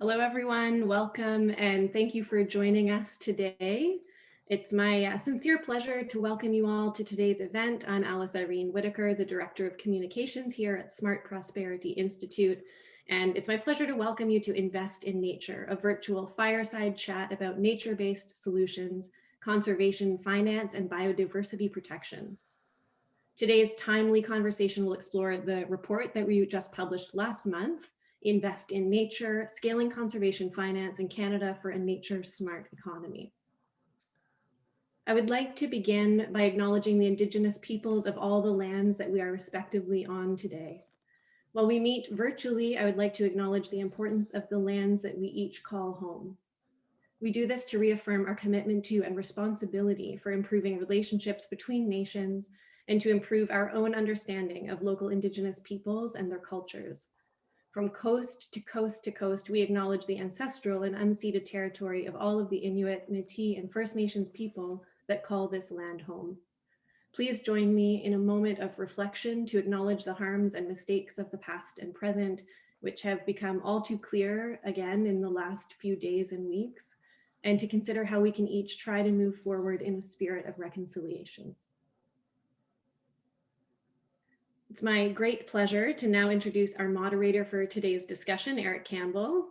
Hello, everyone. Welcome, and thank you for joining us today. It's my sincere pleasure to welcome you all to today's event. I'm Alice Irene Whitaker, the Director of Communications here at Smart Prosperity Institute, and it's my pleasure to welcome you to Invest in Nature, a virtual fireside chat about nature-based solutions, conservation, finance, and biodiversity protection. Today's timely conversation will explore the report that we just published last month, Invest in Nature, Scaling Conservation Finance in Canada for a Nature-Smart Economy. I would like to begin by acknowledging the Indigenous peoples of all the lands that we are respectively on today. While we meet virtually, I would like to acknowledge the importance of the lands that we each call home. We do this to reaffirm our commitment to and responsibility for improving relationships between nations and to improve our own understanding of local Indigenous peoples and their cultures. From coast to coast to coast, we acknowledge the ancestral and unceded territory of all of the Inuit, Métis, and First Nations people that call this land home. Please join me in a moment of reflection to acknowledge the harms and mistakes of the past and present, which have become all too clear again in the last few days and weeks, and to consider how we can each try to move forward in a spirit of reconciliation. It's my great pleasure to now introduce our moderator for today's discussion, Eric Campbell.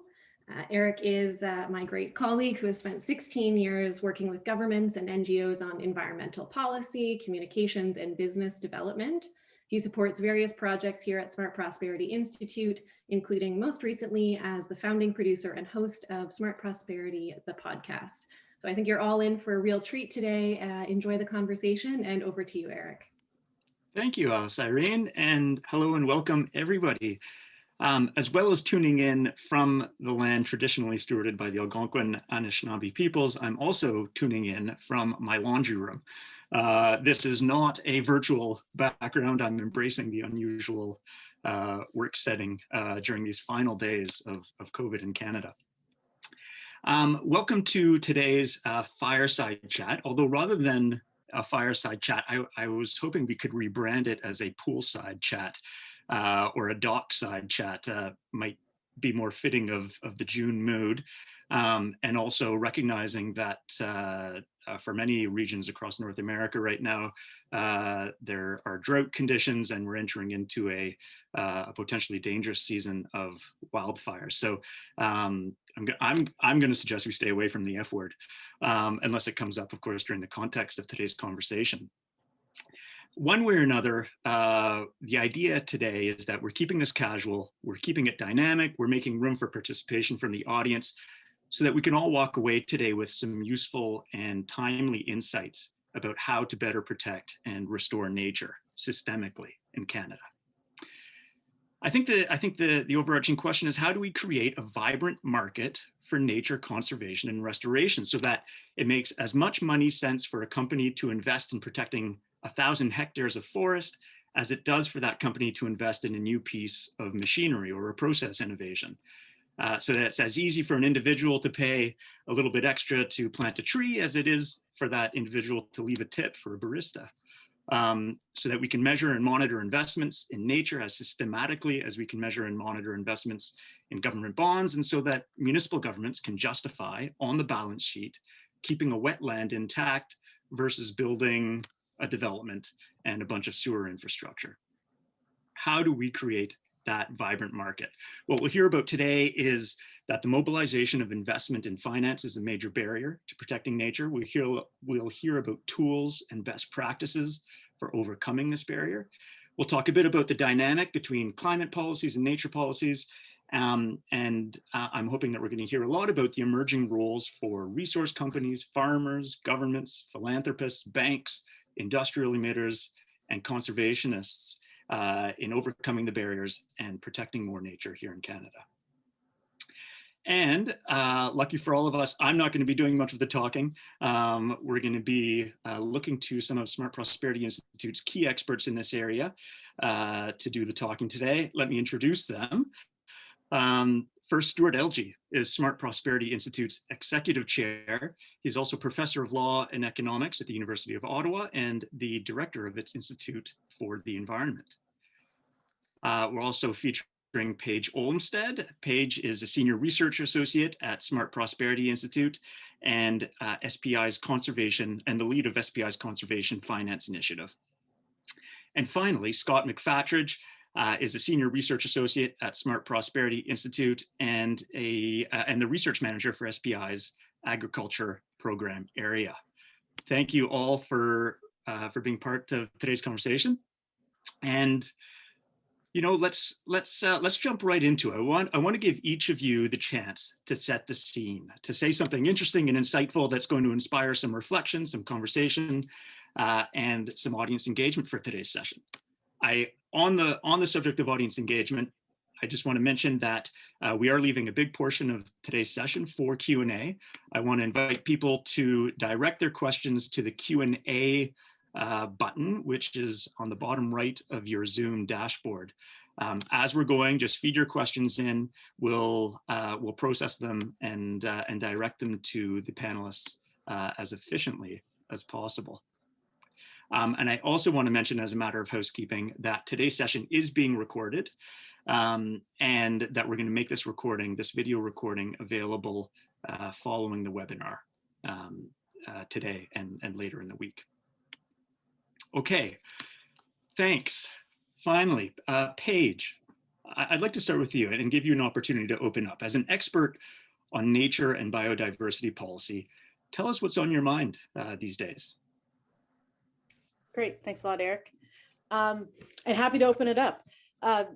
Eric is my great colleague who has spent 16 years working with governments and NGOs on environmental policy, communications, and business development. He supports various projects here at Smart Prosperity Institute, including most recently as the founding producer and host of Smart Prosperity, the podcast. So I think you're all in for a real treat today. Enjoy the conversation, and over to you, Eric. Thank you, Alice Irene, and hello and welcome everybody. As well as tuning in from the land traditionally stewarded by the Algonquin Anishinaabe peoples, I'm also tuning in from my laundry room. This is not a virtual background. I'm embracing the unusual work setting during these final days of COVID in Canada. Welcome to today's fireside chat, although rather than a fireside chat, I was hoping we could rebrand it as a poolside chat or a dockside chat. Might be more fitting of the June mood, and also recognizing that for many regions across North America right now, there are drought conditions and we're entering into a potentially dangerous season of wildfires. So I'm going to suggest we stay away from the F word, unless it comes up, of course, during the context of today's conversation. One way or another, the idea today is that we're keeping this casual, we're keeping it dynamic, we're making room for participation from the audience so that we can all walk away today with some useful and timely insights about how to better protect and restore nature systemically in Canada. I think the overarching question is, how do we create a vibrant market for nature conservation and restoration so that it makes as much money sense for a company to invest in protecting 1,000 hectares of forest as it does for that company to invest in a new piece of machinery or a process innovation. So that it's as easy for an individual to pay a little bit extra to plant a tree as it is for that individual to leave a tip for a barista. So that we can measure and monitor investments in nature as systematically as we can measure and monitor investments in government bonds, and so that municipal governments can justify on the balance sheet keeping a wetland intact versus building a development and a bunch of sewer infrastructure. How do we create that vibrant market? What we'll hear about today is that the mobilization of investment in finance is a major barrier to protecting nature. We'll hear about tools and best practices for overcoming this barrier. We'll talk a bit about the dynamic between climate policies and nature policies. I'm hoping that we're going to hear a lot about the emerging roles for resource companies, farmers, governments, philanthropists, banks, industrial emitters, and conservationists in overcoming the barriers and protecting more nature here in Canada. And lucky for all of us, I'm not going to be doing much of the talking. We're going to be looking to some of Smart Prosperity Institute's key experts in this area to do the talking today. Let me introduce them. First, Stuart Elgee is Smart Prosperity Institute's Executive Chair. He's also Professor of Law and Economics at the University of Ottawa and the Director of its Institute for the Environment. We're also featuring featuring Paige Olmsted. Paige is a senior research associate at Smart Prosperity Institute and SPI's conservation and the lead of SPI's conservation finance initiative. And finally, Scott McFatridge is a senior research associate at Smart Prosperity Institute and the research manager for SPI's agriculture program area. Thank you all for being part of today's conversation. And let's jump right into it. I want to give each of you the chance to set the scene, to say something interesting and insightful that's going to inspire some reflection, some conversation, and some audience engagement for today's session. On the subject of audience engagement, I just want to mention that we are leaving a big portion of today's session for Q&A. I want to invite people to direct their questions to the Q&A button, which is on the bottom right of your Zoom dashboard. As we're going, just feed your questions in. We'll process them and direct them to the panelists as efficiently as possible. And I also want to mention, as a matter of housekeeping, that today's session is being recorded, and that we're going to make this video recording available following the webinar today and later in the week. Okay, thanks. Finally, Paige, I'd like to start with you and give you an opportunity to open up. As an expert on nature and biodiversity policy, tell us what's on your mind these days. Great, thanks a lot, Eric. And happy to open it up.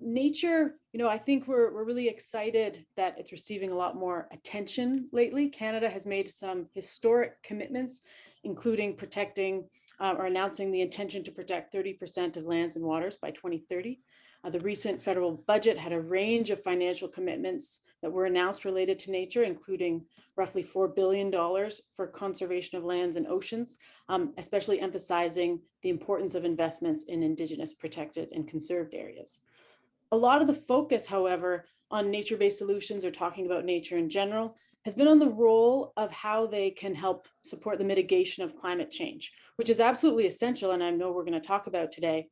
Nature, I think we're really excited that it's receiving a lot more attention lately. Canada has made some historic commitments, including protecting or announcing the intention to protect 30% of lands and waters by 2030. The recent federal budget had a range of financial commitments that were announced related to nature, including roughly $4 billion for conservation of lands and oceans, especially emphasizing the importance of investments in Indigenous protected and conserved areas. A lot of the focus, however, on nature-based solutions or talking about nature in general has been on the role of how they can help support the mitigation of climate change, which is absolutely essential, and I know we're going to talk about today.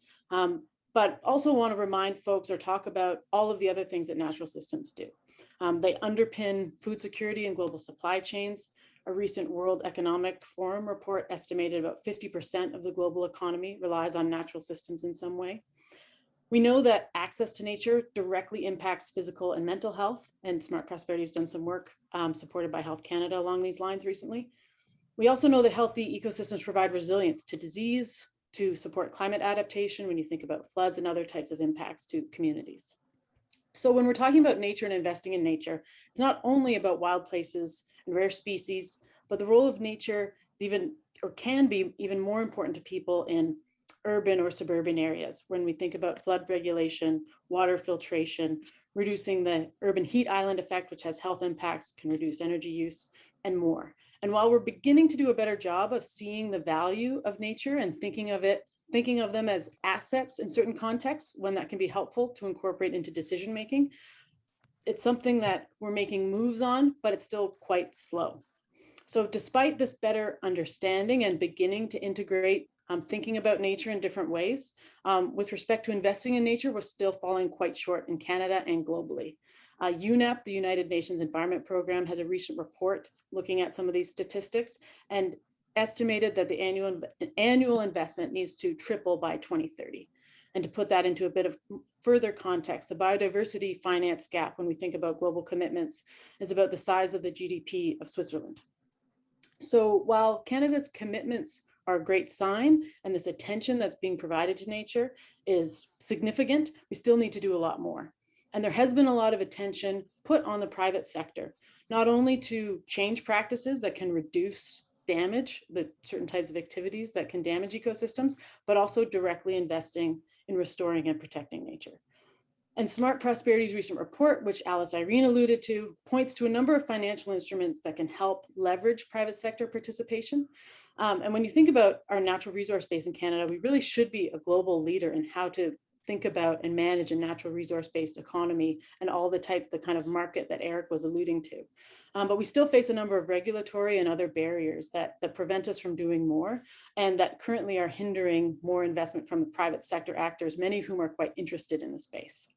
But also want to remind folks or talk about all of the other things that natural systems do. They underpin food security and global supply chains. A recent World Economic Forum report estimated about 50% of the global economy relies on natural systems in some way. We know that access to nature directly impacts physical and mental health, and Smart Prosperity has done some work supported by Health Canada along these lines recently. We also know that healthy ecosystems provide resilience to disease, to support climate adaptation when you think about floods and other types of impacts to communities. So when we're talking about nature and investing in nature, it's not only about wild places and rare species, but the role of nature is even, or can be even more important to people in urban or suburban areas when we think about flood regulation, water filtration, reducing the urban heat island effect, which has health impacts, can reduce energy use, and more. And while we're beginning to do a better job of seeing the value of nature and thinking of them as assets in certain contexts, when that can be helpful to incorporate into decision making, it's something that we're making moves on, but it's still quite slow. So despite this better understanding and beginning to integrate thinking about nature in different ways, with respect to investing in nature, we're still falling quite short in Canada and globally. UNEP, the United Nations Environment Program, has a recent report looking at some of these statistics and estimated that the annual investment needs to triple by 2030. And to put that into a bit of further context, the biodiversity finance gap, when we think about global commitments, is about the size of the GDP of Switzerland. So while Canada's commitments are a great sign, and this attention that's being provided to nature is significant, we still need to do a lot more. And there has been a lot of attention put on the private sector, not only to change practices that can reduce damage, the certain types of activities that can damage ecosystems, but also directly investing in restoring and protecting nature. And Smart Prosperity's recent report, which Alice Irene alluded to, points to a number of financial instruments that can help leverage private sector participation. And when you think about our natural resource base in Canada, we really should be a global leader in how to think about and manage a natural resource-based economy and all the kind of market that Eric was alluding to. But we still face a number of regulatory and other barriers that prevent us from doing more, and that currently are hindering more investment from the private sector actors, many of whom are quite interested in the space.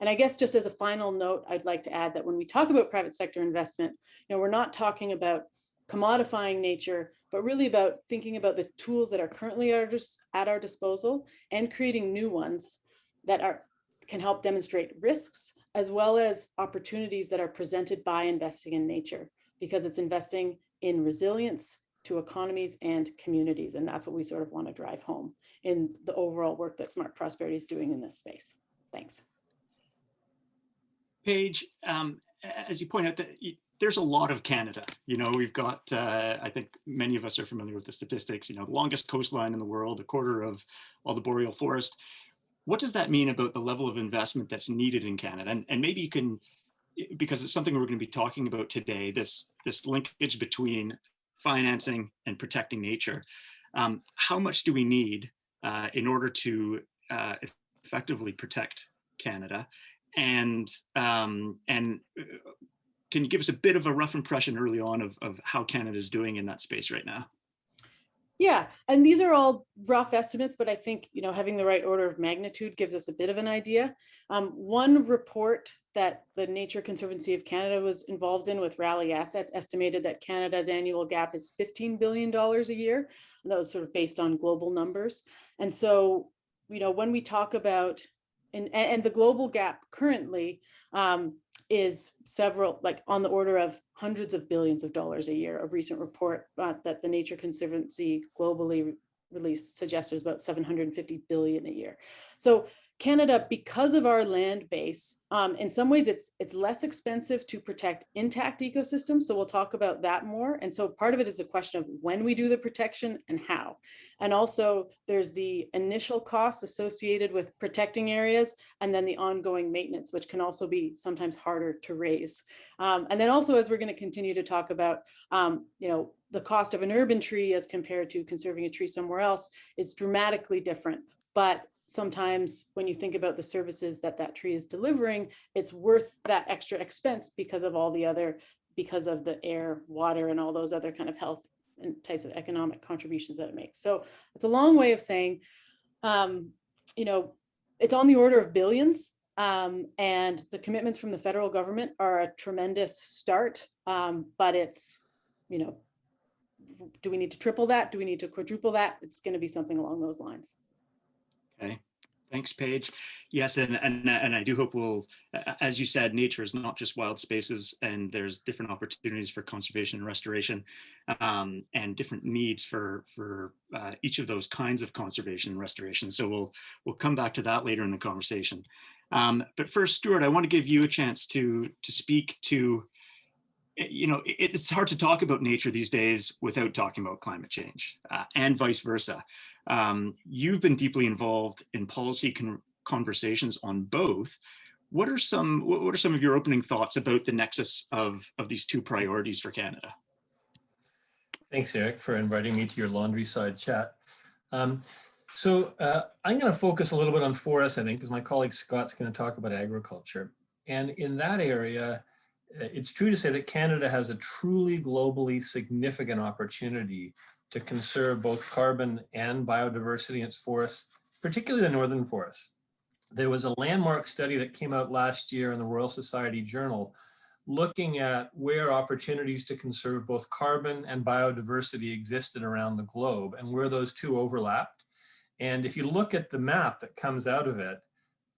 And I guess just as a final note, I'd like to add that when we talk about private sector investment, we're not talking about commodifying nature, but really about thinking about the tools that are currently at our disposal and creating new ones that can help demonstrate risks as well as opportunities that are presented by investing in nature, because it's investing in resilience to economies and communities. And that's what we sort of want to drive home in the overall work that Smart Prosperity is doing in this space. Thanks. Paige, as you point out, there's a lot of Canada. We've got, I think many of us are familiar with the statistics, the longest coastline in the world, a quarter of all the Boreal forest. What does that mean about the level of investment that's needed in Canada? And maybe you can, because it's something we're going to be talking about today, this linkage between financing and protecting nature. How much do we need in order to effectively protect Canada? And can you give us a bit of a rough impression early on of how Canada is doing in that space right now? Yeah, and these are all rough estimates, but I think having the right order of magnitude gives us a bit of an idea. One report that the Nature Conservancy of Canada was involved in with Raleigh Assets estimated that Canada's annual gap is $15 billion a year. And that was sort of based on global numbers. And so, when we talk about and the global gap currently is several, like on the order of hundreds of billions of dollars a year. A recent report that the Nature Conservancy globally released suggested about 750 billion a year. So Canada, because of our land base, in some ways it's less expensive to protect intact ecosystems. So we'll talk about that more. And so part of it is a question of when we do the protection and how. And also there's the initial costs associated with protecting areas and then the ongoing maintenance, which can also be sometimes harder to raise. And then also, as we're going to continue to talk about, the cost of an urban tree as compared to conserving a tree somewhere else is dramatically different. But sometimes when you think about the services that tree is delivering, it's worth that extra expense because of the air, water, and all those other kind of health and types of economic contributions that it makes. So it's a long way of saying, it's on the order of billions, and the commitments from the federal government are a tremendous start, but it's, do we need to triple that? Do we need to quadruple that? It's going to be something along those lines. Okay, thanks, Paige. Yes, and I do hope we'll, as you said, nature is not just wild spaces, and there's different opportunities for conservation and restoration, and different needs for each of those kinds of conservation and restoration. So we'll come back to that later in the conversation. But first, Stuart, I want to give you a chance to speak to, it's hard to talk about nature these days without talking about climate change, and vice versa. You've been deeply involved in policy conversations on both. What are some of your opening thoughts about the nexus of these two priorities for Canada? Thanks, Eric, for inviting me to your laundry side chat. So I'm going to focus a little bit on forests, I think, because my colleague Scott's going to talk about agriculture. And in that area, it's true to say that Canada has a truly globally significant opportunity to conserve both carbon and biodiversity in its forests, particularly the northern forests. There was a landmark study that came out last year in the Royal Society Journal looking at where opportunities to conserve both carbon and biodiversity existed around the globe and where those two overlapped. And if you look at the map that comes out of it,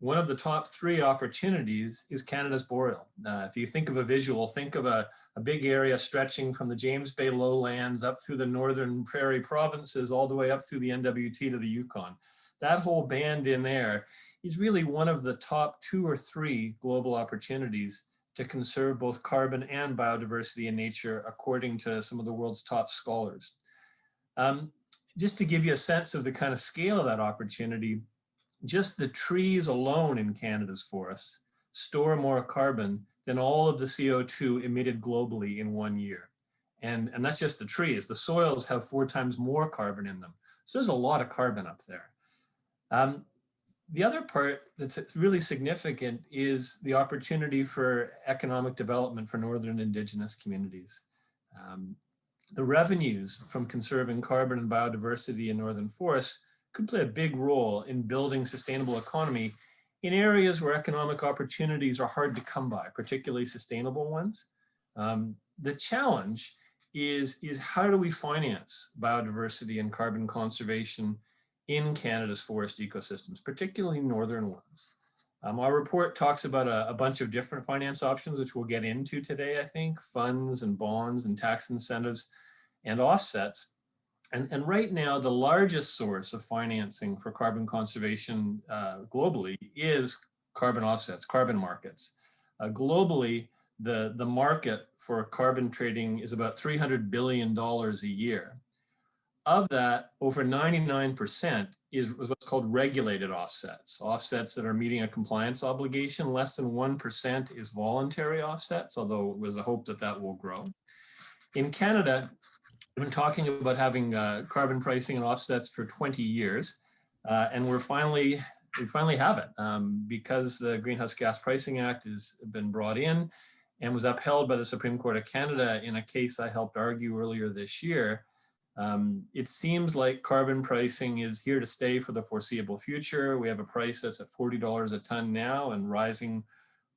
one of the top 3 opportunities is Canada's Boreal. If you think of a visual, think of a big area stretching from the James Bay lowlands up through the northern prairie provinces, all the way up through the NWT to the Yukon. That whole band in there is really one of the top 2 or 3 global opportunities to conserve both carbon and biodiversity in nature, according to some of the world's top scholars. Just to give you a sense of the kind of scale of that opportunity, just the trees alone in Canada's forests store more carbon than all of the CO2 emitted globally in 1 year. And that's just the trees. The soils have 4 times more carbon in them. So there's a lot of carbon up there. The other part that's really significant is the opportunity for economic development for northern Indigenous communities. The revenues from conserving carbon and biodiversity in northern forests could play a big role in building sustainable economy in areas where economic opportunities are hard to come by, particularly sustainable ones. The challenge is how do we finance biodiversity and carbon conservation in Canada's forest ecosystems, particularly northern ones. Our report talks about a bunch of different finance options, which we'll get into today, I think, funds and bonds and tax incentives and offsets. And right now, the largest source of financing for carbon conservation globally is carbon offsets, carbon markets. Globally, the market for carbon trading is about $300 billion a year. Of that, over 99% is what's called regulated offsets, offsets that are meeting a compliance obligation. Less than 1% is voluntary offsets, although there's a hope that that will grow. In Canada, we've been talking about having carbon pricing and offsets for 20 years, and we finally have it because the Greenhouse Gas Pricing Act has been brought in and was upheld by the Supreme Court of Canada in a case I helped argue earlier this year. It seems like carbon pricing is here to stay for the foreseeable future. We have a price that's at $40 a ton now and rising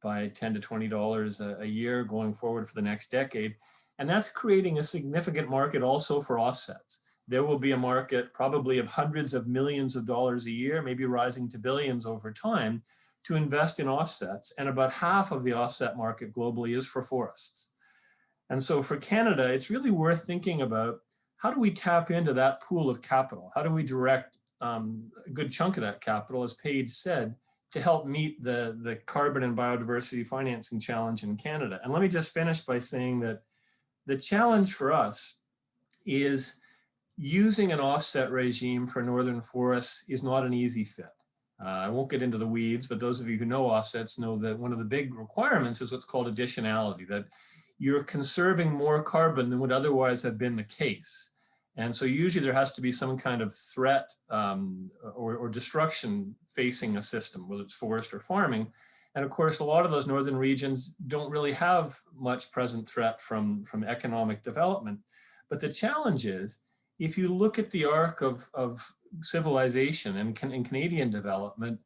by $10 to $20 a year going forward for the next decade. And that's creating a significant market also for offsets. There will be a market probably of hundreds of millions of dollars a year, maybe rising to billions over time, to invest in offsets. And about half of the offset market globally is for forests. And so for Canada, it's really worth thinking about how do we tap into that pool of capital? How do we direct a good chunk of that capital, as Paige said, to help meet the carbon and biodiversity financing challenge in Canada? And let me just finish by saying that the challenge for us is using an offset regime for northern forests is not an easy fit. I won't get into the weeds, but those of you who know offsets know that one of the big requirements is what's called additionality, that you're conserving more carbon than would otherwise have been the case. And so usually there has to be some kind of threat or destruction facing a system, whether it's forest or farming. And of course, a lot of those northern regions don't really have much present threat from economic development. But the challenge is, if you look at the arc of civilization and Canadian development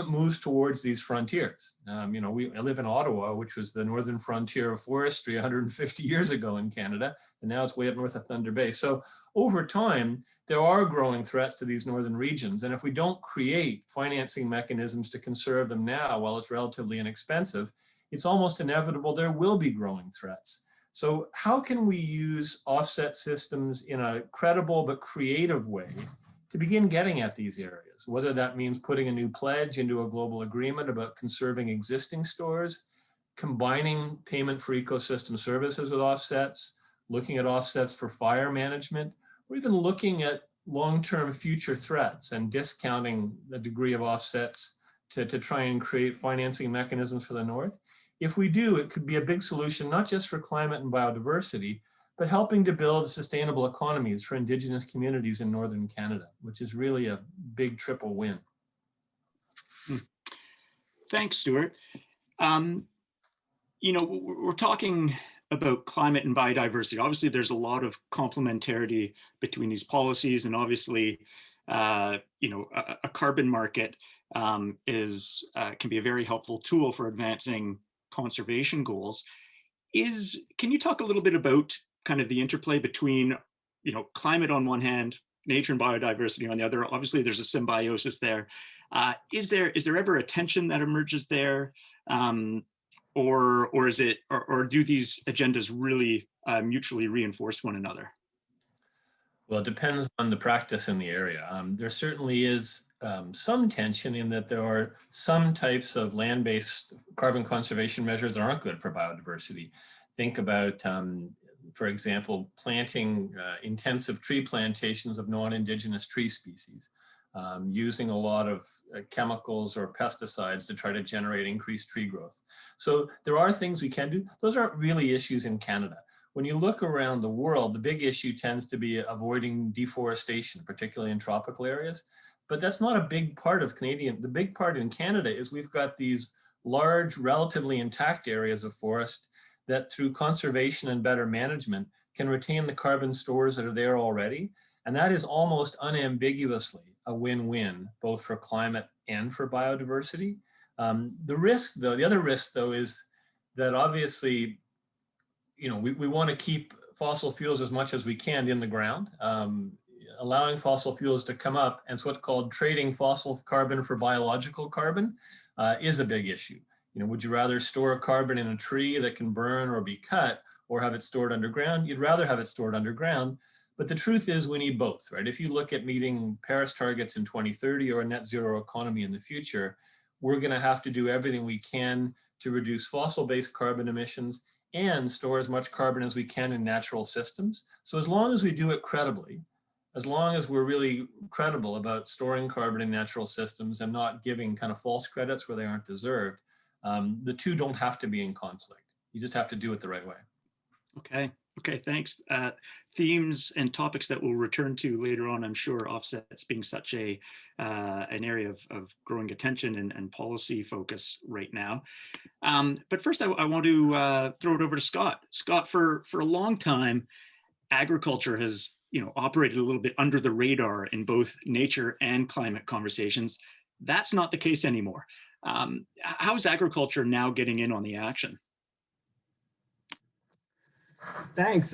moves towards these frontiers. I live in Ottawa, which was the northern frontier of forestry 150 years ago in Canada, and now it's way up north of Thunder Bay. So over time, there are growing threats to these northern regions. And if we don't create financing mechanisms to conserve them now while it's relatively inexpensive, it's almost inevitable there will be growing threats. So how can we use offset systems in a credible but creative way to begin getting at these areas, whether that means putting a new pledge into a global agreement about conserving existing stores, combining payment for ecosystem services with offsets, looking at offsets for fire management, or even looking at long-term future threats and discounting the degree of offsets to try and create financing mechanisms for the North. If we do, it could be a big solution, not just for climate and biodiversity, but helping to build sustainable economies for Indigenous communities in Northern Canada, which is really a big triple win. Thanks, Stuart. We're talking about climate and biodiversity. Obviously, there's a lot of complementarity between these policies, and obviously, a carbon market can be a very helpful tool for advancing conservation goals. Can you talk a little bit about kind of the interplay between, climate on one hand, nature and biodiversity on the other? Obviously, there's a symbiosis there. Is there ever a tension that emerges there, or do these agendas really mutually reinforce one another? Well, it depends on the practice in the area. There certainly is some tension in that there are some types of land-based carbon conservation measures that aren't good for biodiversity. Think about, for example, planting intensive tree plantations of non-Indigenous tree species, using a lot of chemicals or pesticides to try to generate increased tree growth. So there are things we can do. Those aren't really issues in Canada. When you look around the world, the big issue tends to be avoiding deforestation, particularly in tropical areas. But that's not a big part of Canadian. The big part in Canada is we've got these large, relatively intact areas of forest that through conservation and better management can retain the carbon stores that are there already. And that is almost unambiguously a win-win, both for climate and for biodiversity. The other risk though, is that obviously, we want to keep fossil fuels as much as we can in the ground. Allowing fossil fuels to come up, and it's what's called trading fossil carbon for biological carbon, is a big issue. Would you rather store carbon in a tree that can burn or be cut, or have it stored underground? You'd rather have it stored underground. But the truth is we need both, right? If you look at meeting Paris targets in 2030 or a net zero economy in the future, we're going to have to do everything we can to reduce fossil-based carbon emissions and store as much carbon as we can in natural systems. So as long as we do it credibly, as long as we're really credible about storing carbon in natural systems and not giving kind of false credits where they aren't deserved, the two don't have to be in conflict. You just have to do it the right way. Okay, thanks. Themes and topics that we'll return to later on, I'm sure, offsets being such an area of growing attention and policy focus right now. But first, I want to throw it over to Scott. Scott, for a long time, agriculture has operated a little bit under the radar in both nature and climate conversations. That's not the case anymore. How is agriculture now getting in on the action? Thanks.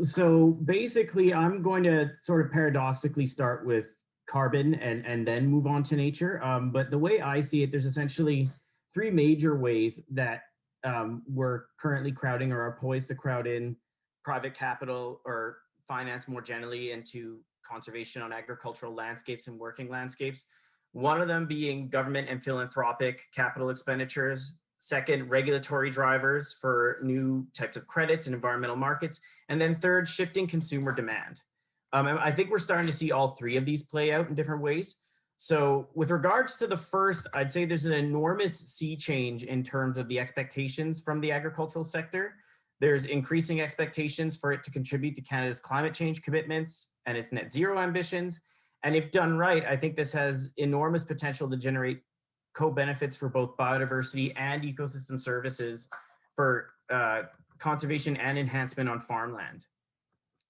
So basically, I'm going to sort of paradoxically start with carbon and then move on to nature. But the way I see it, there's essentially three major ways that we're currently crowding or are poised to crowd in private capital or finance more generally into conservation on agricultural landscapes and working landscapes. One of them being government and philanthropic capital expenditures. Second, regulatory drivers for new types of credits and environmental markets. And then third, shifting consumer demand. I think we're starting to see all three of these play out in different ways. So with regards to the first, I'd say there's an enormous sea change in terms of the expectations from the agricultural sector. There's increasing expectations for it to contribute to Canada's climate change commitments and its net zero ambitions. And if done right, I think this has enormous potential to generate co-benefits for both biodiversity and ecosystem services for conservation and enhancement on farmland.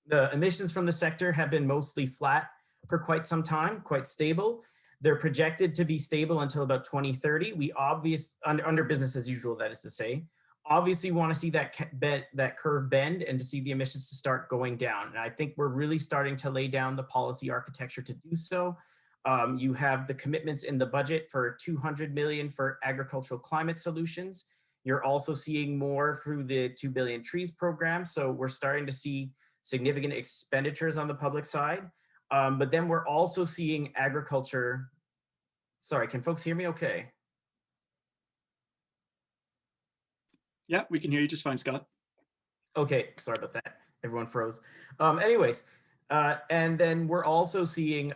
The emissions from the sector have been mostly flat for quite some time, quite stable. They're projected to be stable until about 2030. We under business as usual, that is to say, obviously want to see that curve bend and to see the emissions to start going down. And I think we're really starting to lay down the policy architecture to do so. You have the commitments in the budget for $200 million for agricultural climate solutions. You're also seeing more through the 2 billion trees program. So we're starting to see significant expenditures on the public side. But then we're also seeing agriculture. Sorry, can folks hear me okay? Yeah, we can hear you just fine, Scott. Okay, sorry about that. Everyone froze. Anyways, and then we're also seeing,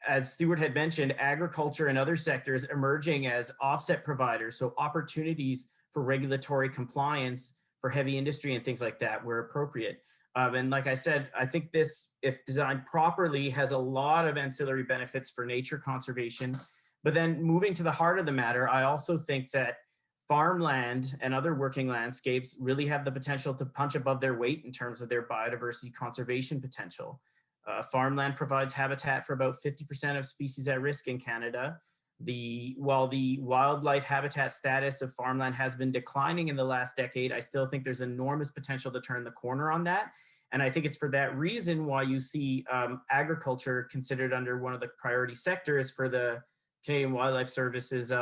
as Stuart had mentioned, agriculture and other sectors emerging as offset providers. So opportunities for regulatory compliance for heavy industry and things like that where appropriate. And like I said, I think this, if designed properly, has a lot of ancillary benefits for nature conservation. But then moving to the heart of the matter, I also think that farmland and other working landscapes really have the potential to punch above their weight in terms of their biodiversity conservation potential. Farmland provides habitat for about 50% of species at risk in Canada. While the wildlife habitat status of farmland has been declining in the last decade, I still think there's enormous potential to turn the corner on that. And I think it's for that reason why you see agriculture considered under one of the priority sectors for the Canadian Wildlife Service's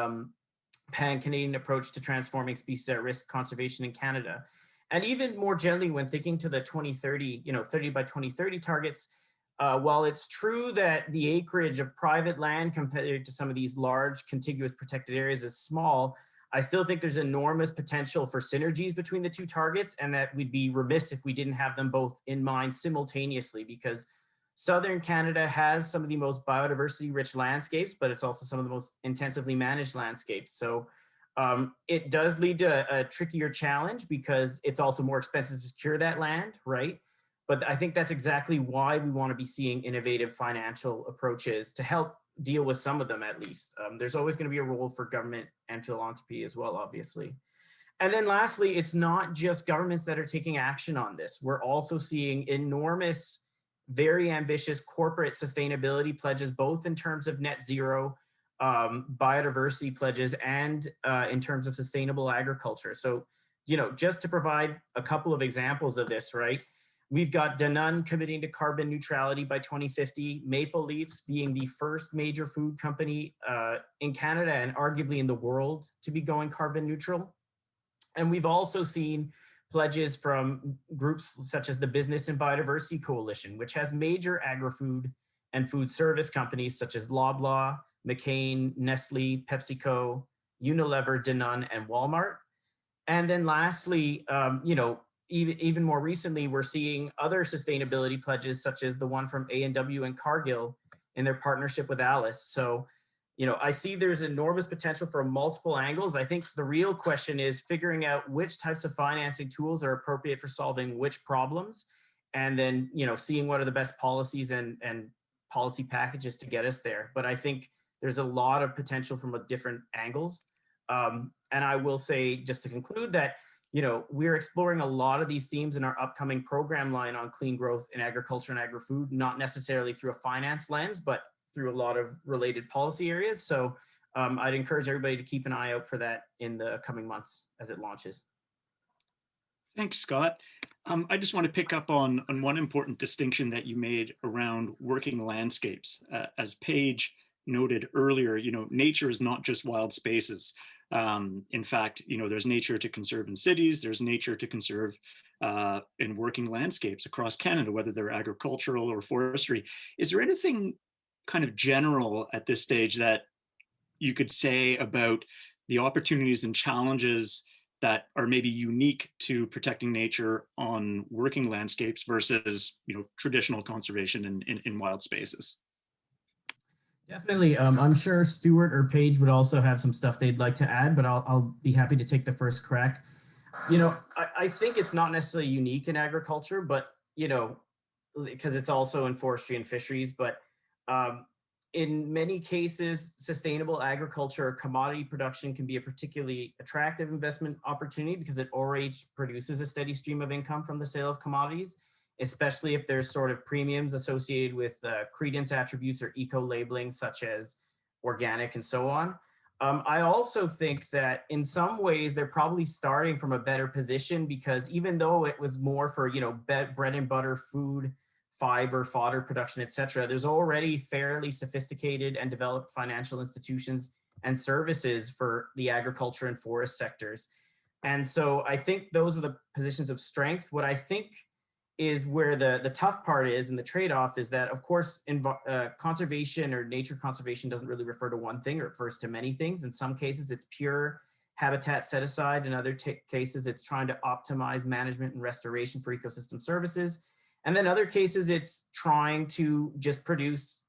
pan-Canadian approach to transforming species at risk conservation in Canada. And even more generally, when thinking to the 2030, 30 by 2030 targets, while it's true that the acreage of private land compared to some of these large contiguous protected areas is small, I still think there's enormous potential for synergies between the two targets, and that we'd be remiss if we didn't have them both in mind simultaneously, because Southern Canada has some of the most biodiversity rich landscapes, but it's also some of the most intensively managed landscapes. So it does lead to a trickier challenge because it's also more expensive to secure that land, right? But I think that's exactly why we want to be seeing innovative financial approaches to help deal with some of them at least. There's always going to be a role for government and philanthropy as well, obviously. And then lastly, it's not just governments that are taking action on this. We're also seeing enormous, very ambitious corporate sustainability pledges, both in terms of net zero, biodiversity pledges, and in terms of sustainable agriculture. So, just to provide a couple of examples of this, right? We've got Danone committing to carbon neutrality by 2050, Maple Leafs being the first major food company in Canada and arguably in the world to be going carbon neutral. And we've also seen pledges from groups such as the Business and Biodiversity Coalition, which has major agri-food and food service companies such as Loblaw, McCain, Nestle, PepsiCo, Unilever, Danone, and Walmart. And then lastly, even more recently, we're seeing other sustainability pledges, such as the one from A&W and Cargill in their partnership with Alice. So, I see there's enormous potential from multiple angles. I think the real question is figuring out which types of financing tools are appropriate for solving which problems, and then, seeing what are the best policies and policy packages to get us there. But I think there's a lot of potential from different angles. And I will say, just to conclude, that we're exploring a lot of these themes in our upcoming program line on clean growth in agriculture and agri-food, not necessarily through a finance lens, but through a lot of related policy areas. So I'd encourage everybody to keep an eye out for that in the coming months as it launches. Thanks, Scott. I just want to pick up on one important distinction that you made around working landscapes. As Paige noted earlier, nature is not just wild spaces. In fact, there's nature to conserve in cities, there's nature to conserve in working landscapes across Canada, whether they're agricultural or forestry. Is there anything kind of general at this stage that you could say about the opportunities and challenges that are maybe unique to protecting nature on working landscapes versus, traditional conservation in wild spaces? Definitely. I'm sure Stuart or Paige would also have some stuff they'd like to add, but I'll be happy to take the first crack. I think it's not necessarily unique in agriculture, but, because it's also in forestry and fisheries, but in many cases, sustainable agriculture or commodity production can be a particularly attractive investment opportunity because it already produces a steady stream of income from the sale of commodities, especially if there's sort of premiums associated with credence attributes or eco-labeling, such as organic and so on. I also think that in some ways they're probably starting from a better position, because even though it was more for, bread and butter food, fiber, fodder production, et cetera, there's already fairly sophisticated and developed financial institutions and services for the agriculture and forest sectors. And so I think those are the positions of strength. What I think is where the tough part is, and the trade-off is that, of course, conservation or nature conservation doesn't really refer to one thing, or refers to many things. In some cases, it's pure habitat set aside. In other cases, it's trying to optimize management and restoration for ecosystem services. And then other cases, it's trying to just produce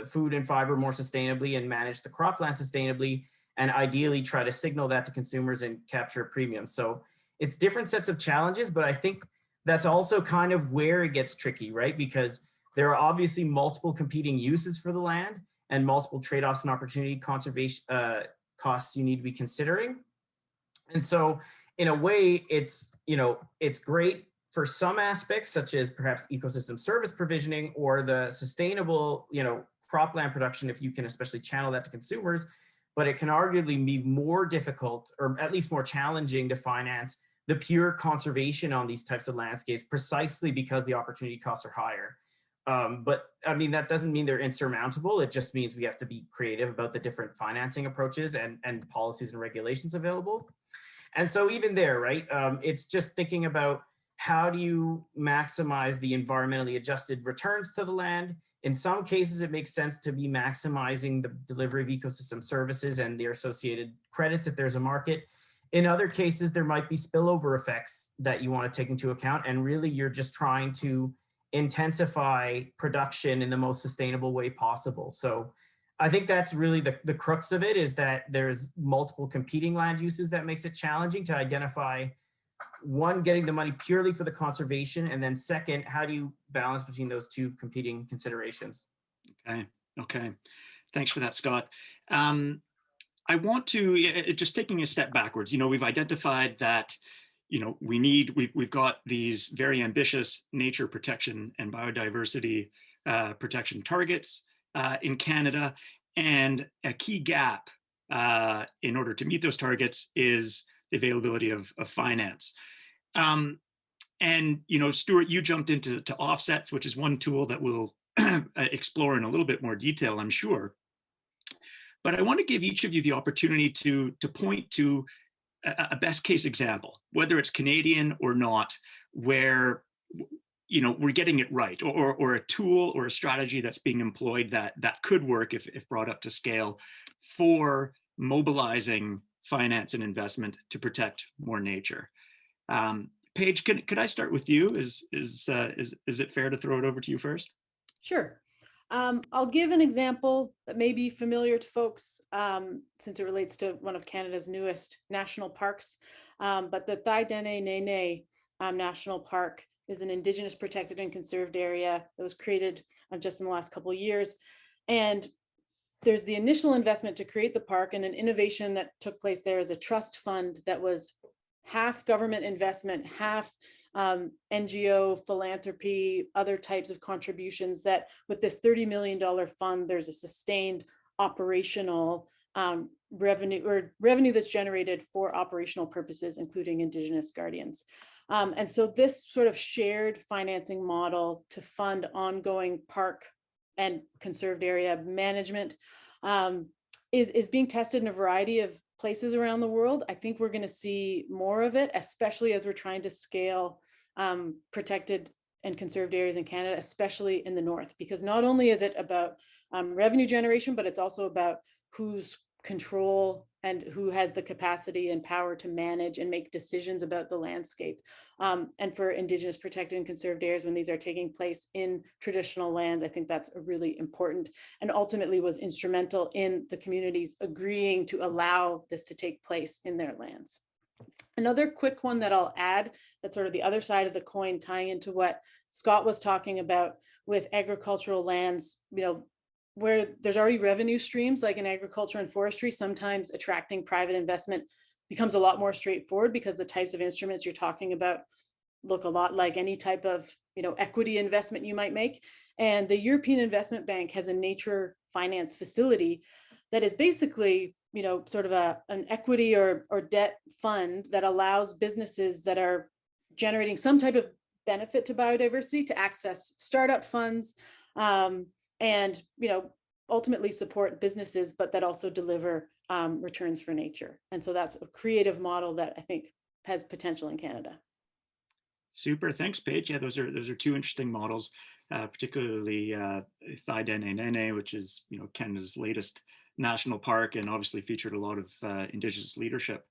food and fiber more sustainably and manage the cropland sustainably, and ideally try to signal that to consumers and capture a premium. So it's different sets of challenges, but I think that's also kind of where it gets tricky, right? Because there are obviously multiple competing uses for the land and multiple trade-offs and opportunity conservation costs you need to be considering. And so in a way, it's great for some aspects, such as perhaps ecosystem service provisioning or the sustainable, cropland production, if you can especially channel that to consumers, but it can arguably be more difficult, or at least more challenging, to finance the pure conservation on these types of landscapes, precisely because the opportunity costs are higher. But I mean, that doesn't mean they're insurmountable. It just means we have to be creative about the different financing approaches and policies and regulations available. And so even there, right, it's just thinking about how do you maximize the environmentally adjusted returns to the land. In some cases, it makes sense to be maximizing the delivery of ecosystem services and their associated credits if there's a market. In other cases, there might be spillover effects that you want to take into account, and really you're just trying to intensify production in the most sustainable way possible. So I think that's really the crux of it, is that there's multiple competing land uses that makes it challenging to identify, one, getting the money purely for the conservation, and then second, how do you balance between those two competing considerations? Okay. Thanks for that, Scott. I want to, just taking a step backwards, we've identified that, we've got these very ambitious nature protection and biodiversity protection targets in Canada. And a key gap in order to meet those targets is the availability of finance. And Stuart, you jumped into offsets, which is one tool that we'll explore in a little bit more detail, I'm sure. But I want to give each of you the opportunity to point to a best case example, whether it's Canadian or not, where we're getting it right, or a tool or a strategy that's being employed that could work if brought up to scale for mobilizing finance and investment to protect more nature. Paige, could I start with you? Is it fair to throw it over to you first? Sure. I'll give an example that may be familiar to folks since it relates to one of Canada's newest national parks. But the Thai-Dene-Nene National Park is an Indigenous protected and conserved area that was created just in the last couple of years. And there's the initial investment to create the park, and an innovation that took place there is a trust fund that was half government investment, half NGO philanthropy, other types of contributions, that with this $30 million fund, there's a sustained operational revenue that's generated for operational purposes, including Indigenous guardians. And so this sort of shared financing model to fund ongoing park and conserved area management is being tested in a variety of places around the world. I think we're going to see more of it, especially as we're trying to scale protected and conserved areas in Canada, especially in the north, because not only is it about revenue generation, but it's also about who's control and who has the capacity and power to manage and make decisions about the landscape. And for Indigenous protected and conserved areas, when these are taking place in traditional lands, I think that's a really important, and ultimately was instrumental in the communities agreeing to allow this to take place in their lands. Another quick one that I'll add, that's sort of the other side of the coin, tying into what Scott was talking about with agricultural lands, where there's already revenue streams like in agriculture and forestry. Sometimes attracting private investment becomes a lot more straightforward because the types of instruments you're talking about look a lot like any type of equity investment you might make. And the European Investment Bank has a nature finance facility that is basically sort of an equity or debt fund that allows businesses that are generating some type of benefit to biodiversity to access startup funds, and ultimately support businesses, but that also deliver returns for nature. And so that's a creative model that I think has potential in Canada. Super, thanks, Paige. Yeah, those are two interesting models, particularly Thai-Dene-Nene, which is Canada's latest national park, and obviously featured a lot of Indigenous leadership,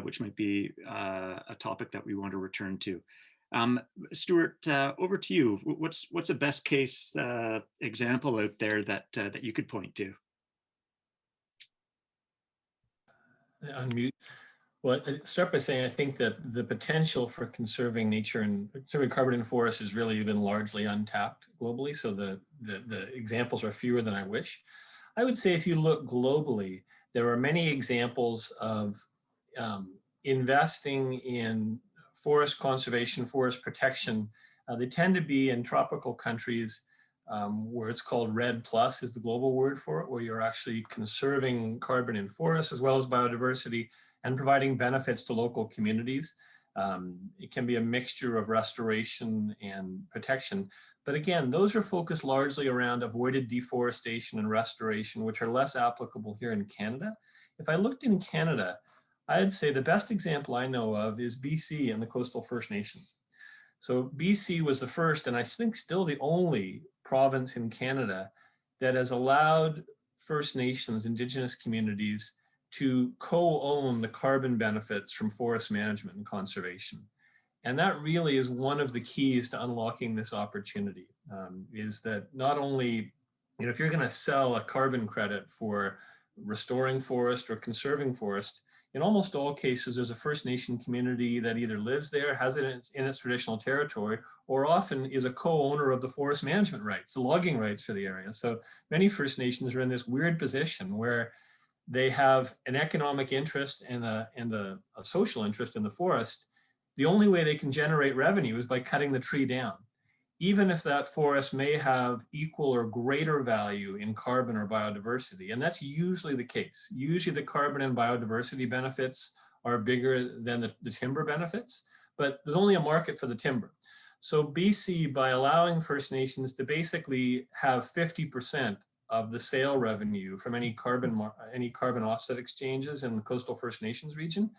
which might be a topic that we want to return to. Stuart, over to you. What's a best case example out there that you could point to? Unmute. Well, I'd start by saying I think that the potential for conserving nature and conserving carbon in forests has really been largely untapped globally. So the examples are fewer than I wish. I would say if you look globally, there are many examples of investing in forest conservation, forest protection. They tend to be in tropical countries where it's called REDD+ is the global word for it, where you're actually conserving carbon in forests as well as biodiversity and providing benefits to local communities. It can be a mixture of restoration and protection. But again, those are focused largely around avoided deforestation and restoration, which are less applicable here in Canada. If I looked in Canada, I'd say the best example I know of is BC and the coastal First Nations. So BC was the first, and I think still the only province in Canada that has allowed First Nations, Indigenous communities to co-own the carbon benefits from forest management and conservation. And that really is one of the keys to unlocking this opportunity, is that not only, if you're going to sell a carbon credit for restoring forest or conserving forest, in almost all cases, there's a First Nation community that either lives there, has it in its traditional territory, or often is a co-owner of the forest management rights, the logging rights for the area. So many First Nations are in this weird position where they have an economic interest and a social interest in the forest. The only way they can generate revenue is by cutting the tree down. even if that forest may have equal or greater value in carbon or biodiversity. And that's usually the case. Usually the carbon and biodiversity benefits are bigger than the timber benefits, but there's only a market for the timber. So BC, by allowing First Nations to basically have 50% of the sale revenue from any carbon offset exchanges in the coastal First Nations region,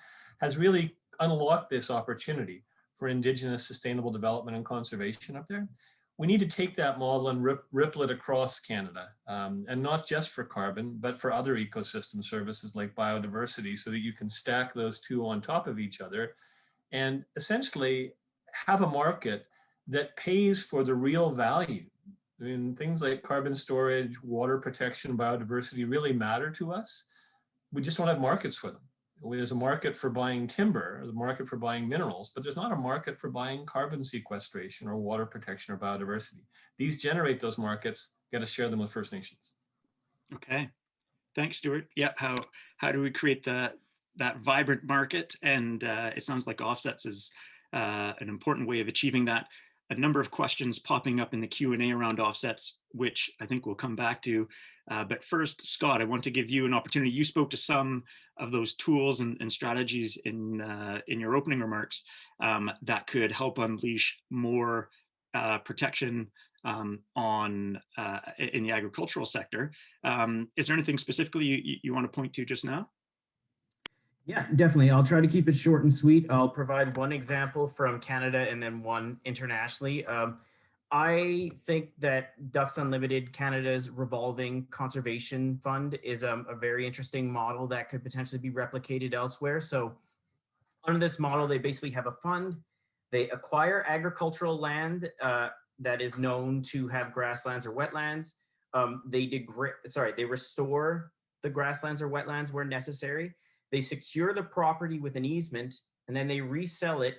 has really unlocked this opportunity for Indigenous sustainable development and conservation up there. We need to take that model and ripple it across Canada, and not just for carbon, but for other ecosystem services like biodiversity, so that you can stack those two on top of each other and essentially have a market that pays for the real value. I mean, things like carbon storage, water protection, biodiversity really matter to us. We just don't have markets for them. There's a market for buying timber, the market for buying minerals, but there's not a market for buying carbon sequestration or water protection or biodiversity. These generate those markets, got to share them with First Nations. Okay, thanks, Stuart. Yeah, how do we create that vibrant market? And it sounds like offsets is an important way of achieving that. A number of questions popping up in the Q&A around offsets, which I think we'll come back to. But first, Scott, I want to give you an opportunity. You spoke to some of those tools and strategies in your opening remarks that could help unleash more protection in the agricultural sector. Is there anything specifically you want to point to just now? Yeah, definitely. I'll try to keep it short and sweet. I'll provide one example from Canada and then one internationally. I think that Ducks Unlimited, Canada's revolving conservation fund, is a very interesting model that could potentially be replicated elsewhere. So under this model, they basically have a fund. They acquire agricultural land that is known to have grasslands or wetlands. They restore the grasslands or wetlands where necessary. They secure the property with an easement, and then they resell it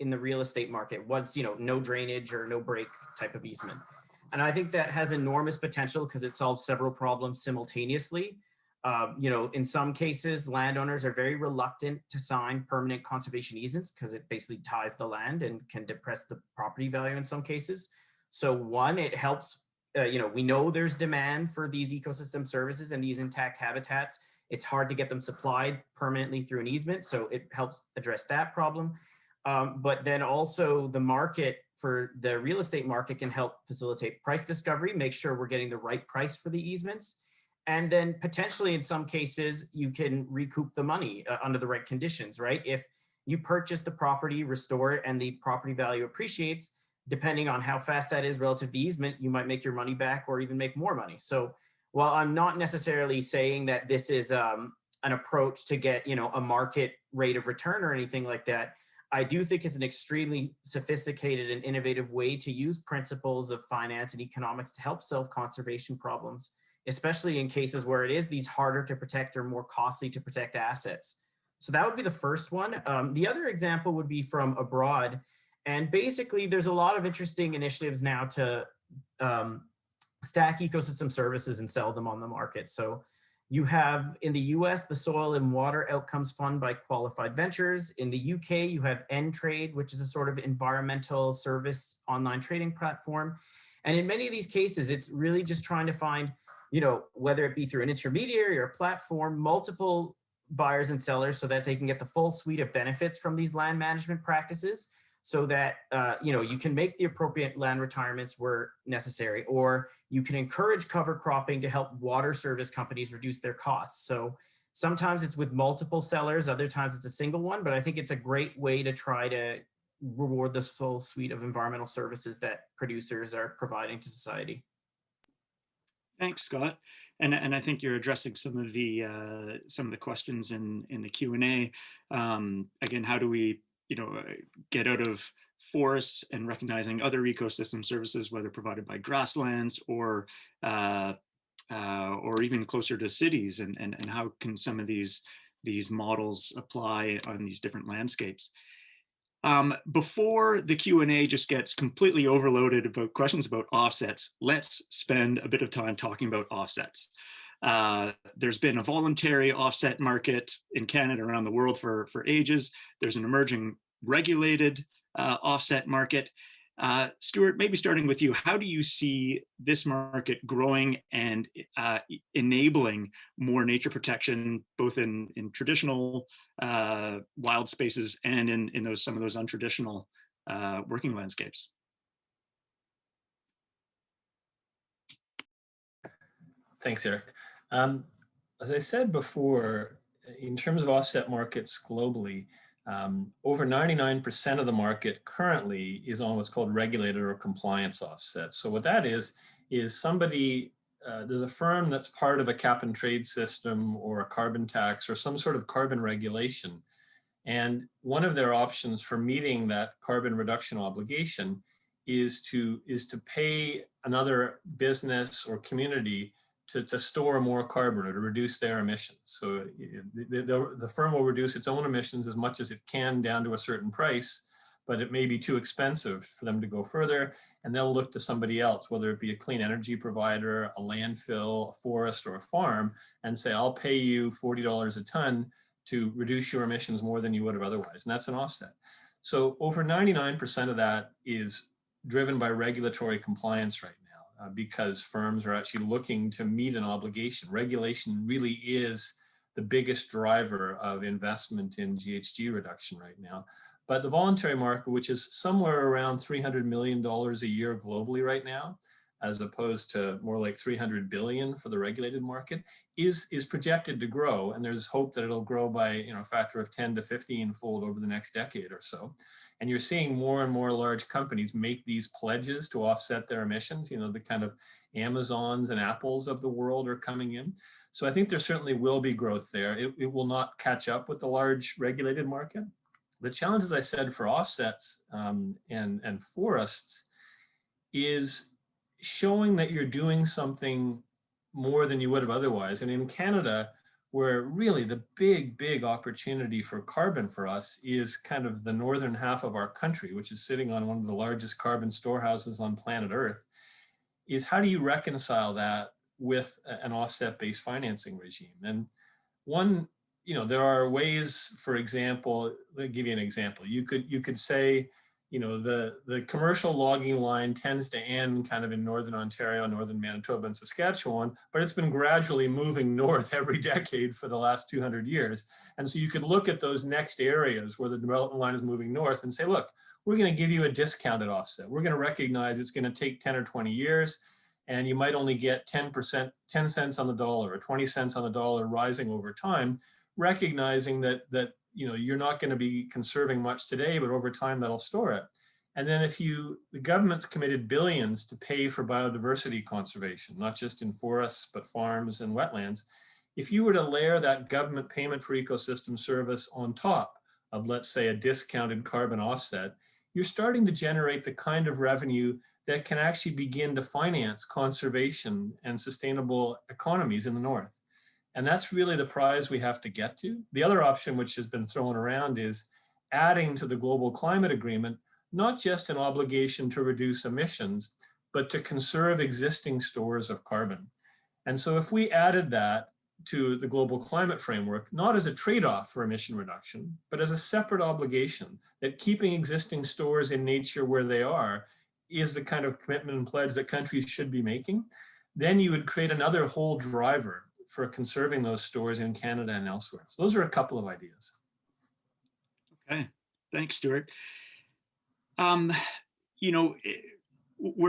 in the real estate market once, no drainage or no break type of easement. And I think that has enormous potential because it solves several problems simultaneously. In some cases, landowners are very reluctant to sign permanent conservation easements because it basically ties the land and can depress the property value in some cases. So one, it helps, we know there's demand for these ecosystem services and these intact habitats. It's hard to get them supplied permanently through an easement, so it helps address that problem. But then also the market for the real estate market can help facilitate price discovery, make sure we're getting the right price for the easements. And then potentially in some cases, you can recoup the money under the right conditions, right? If you purchase the property, restore it, and the property value appreciates, depending on how fast that is relative to the easement, you might make your money back or even make more money. So while I'm not necessarily saying that this is an approach to get, a market rate of return or anything like that, I do think it's an extremely sophisticated and innovative way to use principles of finance and economics to help solve conservation problems, especially in cases where it is these harder to protect or more costly to protect assets. So that would be the first one. The other example would be from abroad. And basically, there's a lot of interesting initiatives now to stack ecosystem services and sell them on the market. So you have in the US, the Soil and Water Outcomes Fund by Qualified Ventures. In the UK, you have N-Trade, which is a sort of environmental service online trading platform. And in many of these cases, it's really just trying to find, whether it be through an intermediary or a platform, multiple buyers and sellers so that they can get the full suite of benefits from these land management practices, so that you can make the appropriate land retirements where necessary, or you can encourage cover cropping to help water service companies reduce their costs. So sometimes it's with multiple sellers, other times it's a single one, but I think it's a great way to try to reward this full suite of environmental services that producers are providing to society. Thanks, Scott. And I think you're addressing some of the questions in the Q&A. Again, how do we get out of forests and recognizing other ecosystem services, whether provided by grasslands or even closer to cities, and how can some of these models apply on these different landscapes? Before the Q&A just gets completely overloaded about questions about offsets, let's spend a bit of time talking about offsets. There's been a voluntary offset market in Canada, around the world for ages. There's an emerging regulated offset market. Stuart, maybe starting with you, how do you see this market growing and enabling more nature protection, both in traditional wild spaces and in those some of those untraditional working landscapes? Thanks, Eric. As I said before, in terms of offset markets globally, over 99% of the market currently is on what's called regulated or compliance offsets. So what that is somebody, there's a firm that's part of a cap and trade system or a carbon tax or some sort of carbon regulation. And one of their options for meeting that carbon reduction obligation is to pay another business or community to store more carbon or to reduce their emissions. So the firm will reduce its own emissions as much as it can down to a certain price, but it may be too expensive for them to go further. And they'll look to somebody else, whether it be a clean energy provider, a landfill, a forest, or a farm, and say, I'll pay you $40 a ton to reduce your emissions more than you would have otherwise. And that's an offset. So over 99% of that is driven by regulatory compliance right now. Because firms are actually looking to meet an obligation. Regulation really is the biggest driver of investment in GHG reduction right now. But the voluntary market, which is somewhere around $300 million a year globally right now, as opposed to more like 300 billion for the regulated market, is projected to grow. And there's hope that it'll grow by a factor of 10 to 15 fold over the next decade or so. And you're seeing more and more large companies make these pledges to offset their emissions. The kind of Amazons and Apples of the world are coming in. So I think there certainly will be growth there. It will not catch up with the large regulated market. The challenge, as I said, for offsets and forests is showing that you're doing something more than you would have otherwise. And in Canada, where really the big opportunity for carbon for us is kind of the northern half of our country, which is sitting on one of the largest carbon storehouses on planet Earth, is how do you reconcile that with an offset-based financing regime? And one, there are ways, for example, let me give you an example. You could say, the commercial logging line tends to end kind of in Northern Ontario, Northern Manitoba, and Saskatchewan, but it's been gradually moving north every decade for the last 200 years. And so you could look at those next areas where the development line is moving north and say, look, we're going to give you a discounted offset. We're going to recognize it's going to take 10 or 20 years, and you might only get 10%, 10 cents on the dollar or 20 cents on the dollar rising over time, recognizing that you're not going to be conserving much today, but over time that'll store it. And then the government's committed billions to pay for biodiversity conservation, not just in forests, but farms and wetlands. If you were to layer that government payment for ecosystem service on top of, let's say, a discounted carbon offset, you're starting to generate the kind of revenue that can actually begin to finance conservation and sustainable economies in the north. And that's really the prize we have to get to. The other option, which has been thrown around, is adding to the global climate agreement, not just an obligation to reduce emissions, but to conserve existing stores of carbon. And so if we added that to the global climate framework, not as a trade-off for emission reduction, but as a separate obligation, that keeping existing stores in nature where they are is the kind of commitment and pledge that countries should be making, then you would create another whole driver for conserving those stores in Canada and elsewhere. So those are a couple of ideas. Okay, thanks, Stuart. We're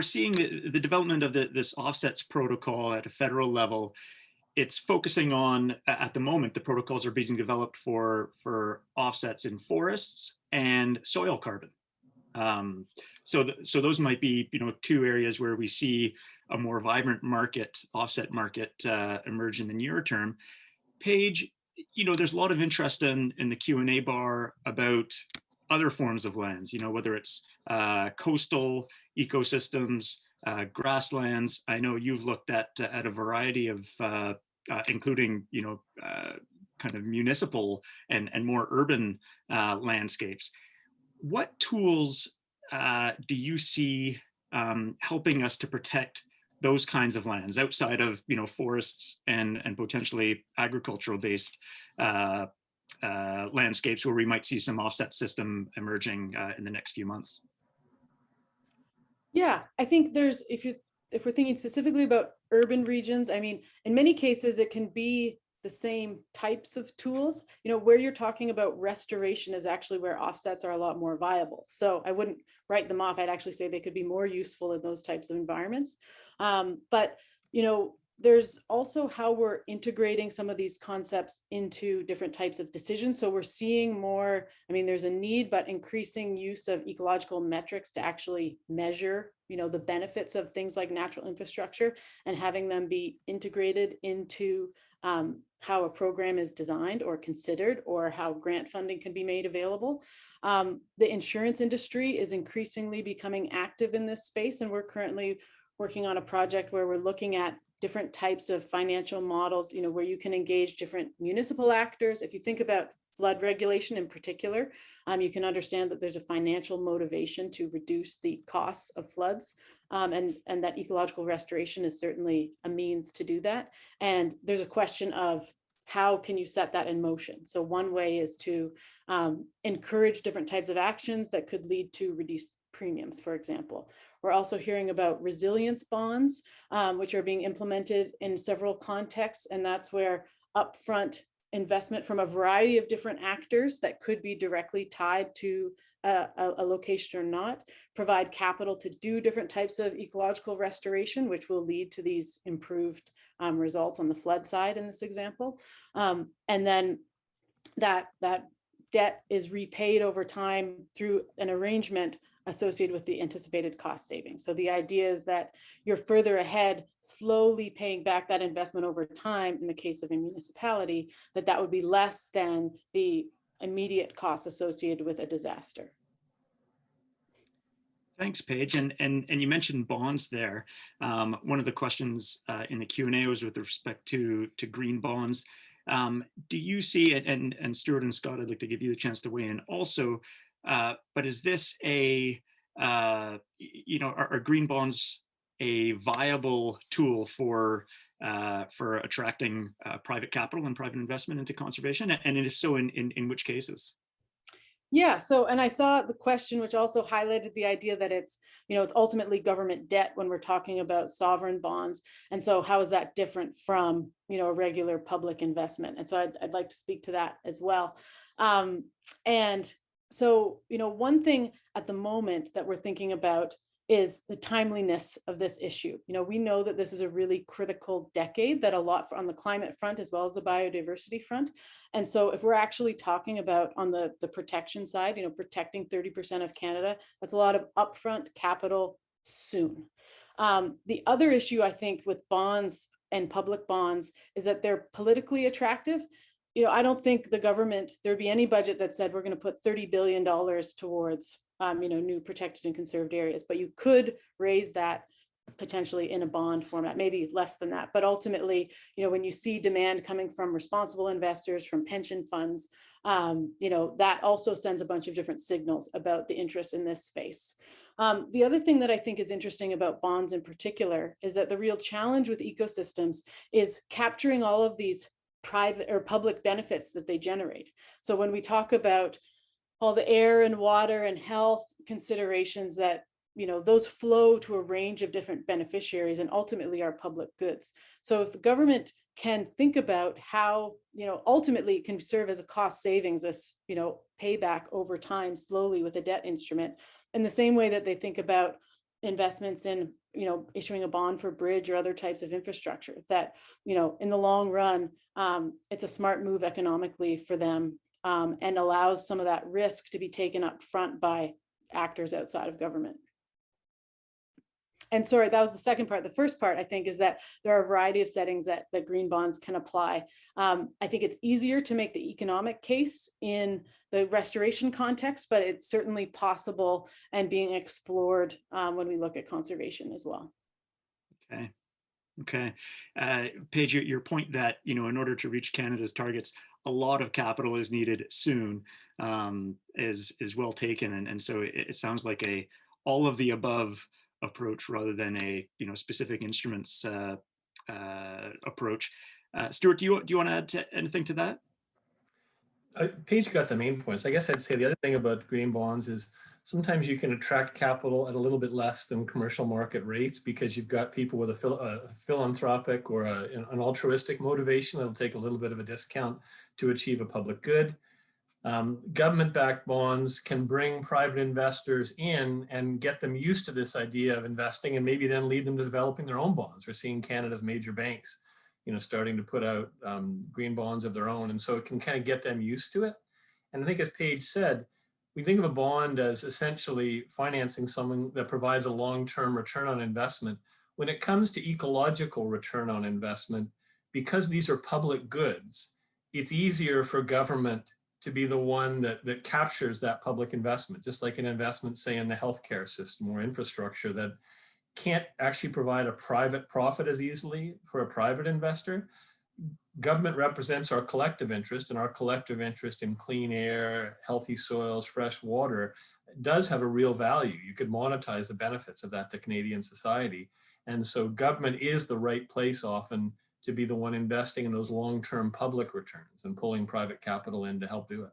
seeing the development of this offsets protocol at a federal level. It's focusing on, at the moment, the protocols are being developed for offsets in forests and soil carbon. So those might be, two areas where we see a more vibrant market, offset market emerge in the near term. Paige, there's a lot of interest in the Q&A bar about other forms of lands, whether it's coastal ecosystems, grasslands. I know you've looked at a variety of, including, kind of municipal and more urban landscapes. What tools do you see helping us to protect those kinds of lands outside of forests and potentially agricultural based landscapes where we might see some offset system emerging in the next few months? Yeah, I think there's, if we're thinking specifically about urban regions, I mean, in many cases, it can be the same types of tools. You know, where you're talking about restoration is actually where offsets are a lot more viable. So I wouldn't write them off. I'd actually say they could be more useful in those types of environments. But, you know, there's also how we're integrating some of these concepts into different types of decisions. So we're seeing more, I mean, there's a need, but increasing use of ecological metrics to actually measure, you know, the benefits of things like natural infrastructure and having them be integrated into how a program is designed or considered, or how grant funding can be made available. The insurance industry is increasingly becoming active in this space, and we're currently working on a project where we're looking at different types of financial models, you know, where you can engage different municipal actors. If you think about flood regulation in particular, you can understand that there's a financial motivation to reduce the costs of floods, and that ecological restoration is certainly a means to do that. And there's a question of how can you set that in motion? So one way is to encourage different types of actions that could lead to reduced premiums, for example. We're also hearing about resilience bonds, which are being implemented in several contexts, and that's where upfront investment from a variety of different actors that could be directly tied to a location or not, provide capital to do different types of ecological restoration, which will lead to these improved results on the flood side in this example. And then that debt is repaid over time through an arrangement associated with the anticipated cost savings. So the idea is that you're further ahead, slowly paying back that investment over time. In the case of a municipality, that would be less than the immediate costs associated with a disaster. Thanks, Paige. And you mentioned bonds there. One of the questions in the Q&A was with respect to green bonds. Do you see it, and Stuart and Scott, I'd like to give you the chance to weigh in also, but is this a, you know, are green bonds a viable tool for attracting private capital and private investment into conservation? And if so, in which cases? Yeah, so, and I saw the question, which also highlighted the idea that it's, you know, it's ultimately government debt when we're talking about sovereign bonds. And so how is that different from, you know, a regular public investment? And so I'd like to speak to that as well. And so, you know, one thing at the moment that we're thinking about is the timeliness of this issue. You know, we know that this is a really critical decade, that a lot on the climate front as well as the biodiversity front. And so if we're actually talking about on the protection side, you know, protecting 30% of Canada, that's a lot of upfront capital soon. The other issue, I think, with bonds and public bonds is that they're politically attractive. You know, I don't think the government, there'd be any budget that said we're going to put $30 billion towards you know, new protected and conserved areas, but you could raise that potentially in a bond format, maybe less than that. But ultimately, you know, when you see demand coming from responsible investors, from pension funds, you know, that also sends a bunch of different signals about the interest in this space. The other thing that I think is interesting about bonds in particular is that the real challenge with ecosystems is capturing all of these private or public benefits that they generate. So when we talk about all the air and water and health considerations, that, you know, those flow to a range of different beneficiaries and ultimately are public goods. So if the government can think about how, you know, ultimately it can serve as a cost savings, this, you know, payback over time slowly with a debt instrument, in the same way that they think about investments in, you know, issuing a bond for bridge or other types of infrastructure, that, you know, in the long run, it's a smart move economically for them. And allows some of that risk to be taken up front by actors outside of government. And sorry, that was the second part. The first part, I think, is that there are a variety of settings that green bonds can apply. I think it's easier to make the economic case in the restoration context, but it's certainly possible and being explored when we look at conservation as well. Okay. Okay. Paige, your point that, you know, in order to reach Canada's targets, a lot of capital is needed soon, is well taken. And so it sounds like a all of the above approach rather than a, you know, specific instruments approach. Stuart, do you want to add anything to that? Paige got the main points. I guess I'd say the other thing about green bonds is sometimes you can attract capital at a little bit less than commercial market rates because you've got people with a philanthropic or an altruistic motivation that'll take a little bit of a discount to achieve a public good. Government-backed bonds can bring private investors in and get them used to this idea of investing and maybe then lead them to developing their own bonds. We're seeing Canada's major banks, starting to put out green bonds of their own. And so it can kind of get them used to it. And I think as Paige said, we think of a bond as essentially financing someone that provides a long-term return on investment. When it comes to ecological return on investment, because these are public goods, it's easier for government to be the one that captures that public investment, just like an investment, say, in the healthcare system or infrastructure that can't actually provide a private profit as easily for a private investor. Government represents our collective interest, and our collective interest in clean air, healthy soils, fresh water does have a real value. You could monetize the benefits of that to Canadian society. And so government is the right place often to be the one investing in those long-term public returns and pulling private capital in to help do it.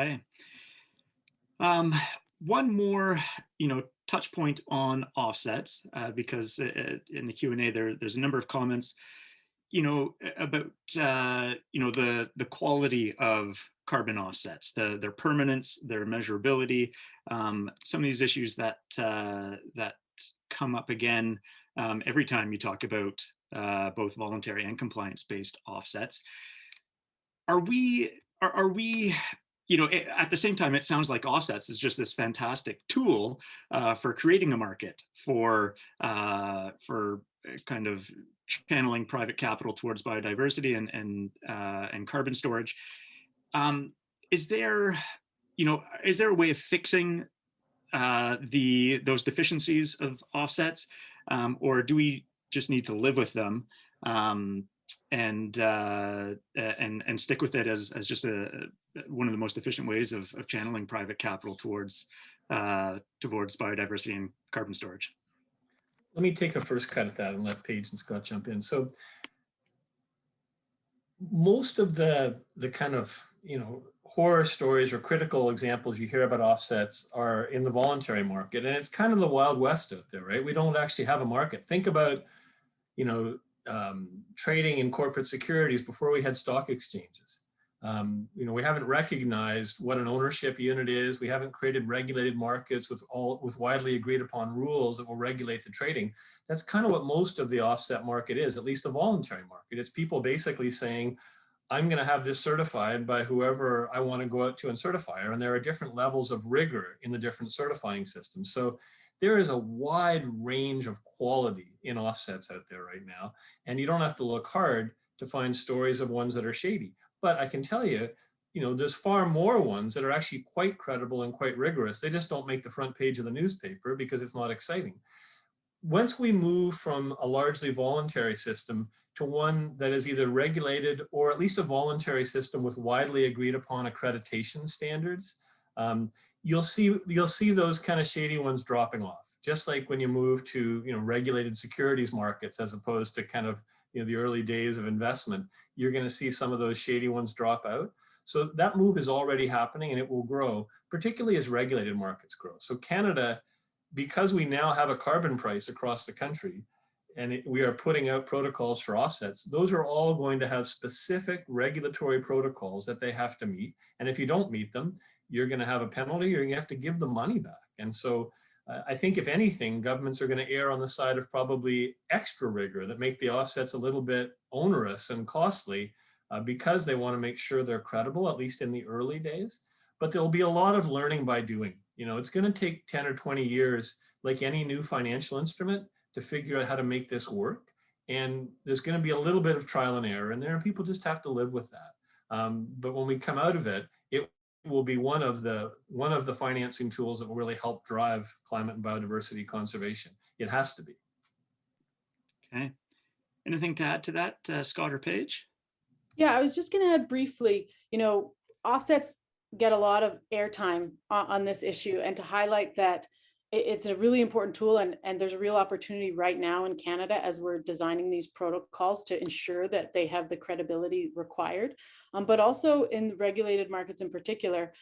Okay. One more, touch point on offsets, because in the Q&A there's a number of comments, about the quality of carbon offsets, their permanence, their measurability, some of these issues that come up again every time you talk about both voluntary and compliance-based offsets. Are we at the same time, it sounds like offsets is just this fantastic tool for creating a market for kind of channeling private capital towards biodiversity and carbon storage. Is there a way of fixing those deficiencies of offsets, or do we just need to live with them and stick with it as just one of the most efficient ways of channeling private capital towards biodiversity and carbon storage? Let me take a first cut at that and let Paige and Scott jump in. So most of the kind of horror stories or critical examples you hear about offsets are in the voluntary market, and it's kind of the Wild West out there, right? We don't actually have a market. Think about trading in corporate securities before we had stock exchanges. We haven't recognized what an ownership unit is. We haven't created regulated markets with widely agreed upon rules that will regulate the trading. That's kind of what most of the offset market is, at least a voluntary market. It's people basically saying, I'm going to have this certified by whoever I want to go out to and certify her. And there are different levels of rigor in the different certifying systems. So there is a wide range of quality in offsets out there right now. And you don't have to look hard to find stories of ones that are shady. But I can tell you, there's far more ones that are actually quite credible and quite rigorous. They just don't make the front page of the newspaper because it's not exciting. Once we move from a largely voluntary system to one that is either regulated or at least a voluntary system with widely agreed upon accreditation standards, you'll see those kind of shady ones dropping off. Just like when you move to regulated securities markets as opposed to kind of the early days of investment, you're going to see some of those shady ones drop out. So that move is already happening, and it will grow, particularly as regulated markets grow. So Canada, because we now have a carbon price across the country, and we are putting out protocols for offsets, those are all going to have specific regulatory protocols that they have to meet. And if you don't meet them, you're going to have a penalty, or you have to give the money back. And so I think if anything, governments are going to err on the side of probably extra rigor that make the offsets a little bit onerous and costly because they want to make sure they're credible, at least in the early days. But there'll be a lot of learning by doing. It's going to take 10 or 20 years, like any new financial instrument, to figure out how to make this work. And there's going to be a little bit of trial and error in there, and people just have to live with that. But when we come out of it, it will be one of the financing tools that will really help drive climate and biodiversity conservation. It has to be. Okay. Anything to add to that, Scott or Paige? Yeah, I was just going to add briefly, offsets get a lot of airtime on this issue, and to highlight that it's a really important tool, and there's a real opportunity right now in Canada as we're designing these protocols to ensure that they have the credibility required. But also in regulated markets in particular,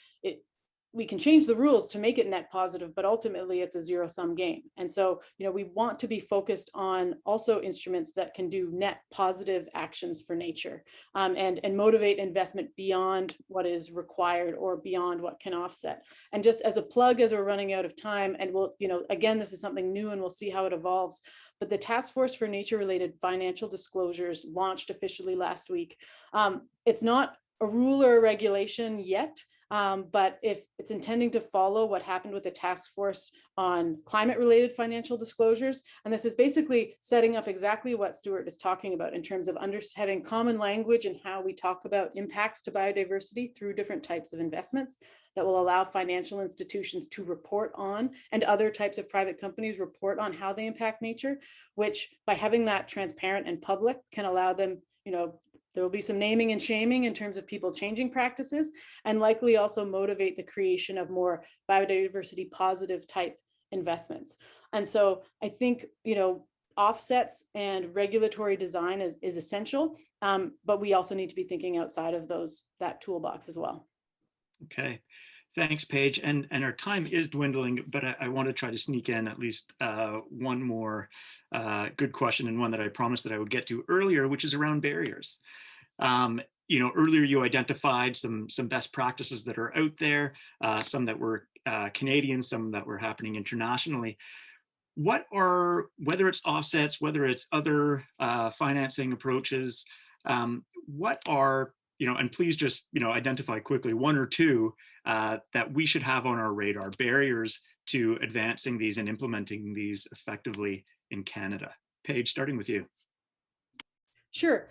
we can change the rules to make it net positive, but ultimately it's a zero-sum game. And so, we want to be focused on also instruments that can do net positive actions for nature, and motivate investment beyond what is required or beyond what can offset. And just as a plug, as we're running out of time, and we'll, again, this is something new and we'll see how it evolves, but the Task Force for Nature-related Financial Disclosures launched officially last week. It's not a rule or a regulation yet, but if it's intending to follow what happened with the task force on climate-related financial disclosures, and this is basically setting up exactly what Stuart is talking about in terms of having common language and how we talk about impacts to biodiversity through different types of investments that will allow financial institutions to report on, and other types of private companies report on how they impact nature, which by having that transparent and public can allow them, there will be some naming and shaming in terms of people changing practices, and likely also motivate the creation of more biodiversity positive type investments. And so I think, offsets and regulatory design is essential, but we also need to be thinking outside of that toolbox as well. Okay. Thanks, Paige. And our time is dwindling, but I want to try to sneak in at least one more good question, and one that I promised that I would get to earlier, which is around barriers. Earlier you identified some best practices that are out there, some that were Canadian, some that were happening internationally. Whether it's offsets, whether it's other financing approaches, what are, and please just, identify quickly one or two that we should have on our radar, barriers to advancing these and implementing these effectively in Canada. Paige, starting with you. Sure.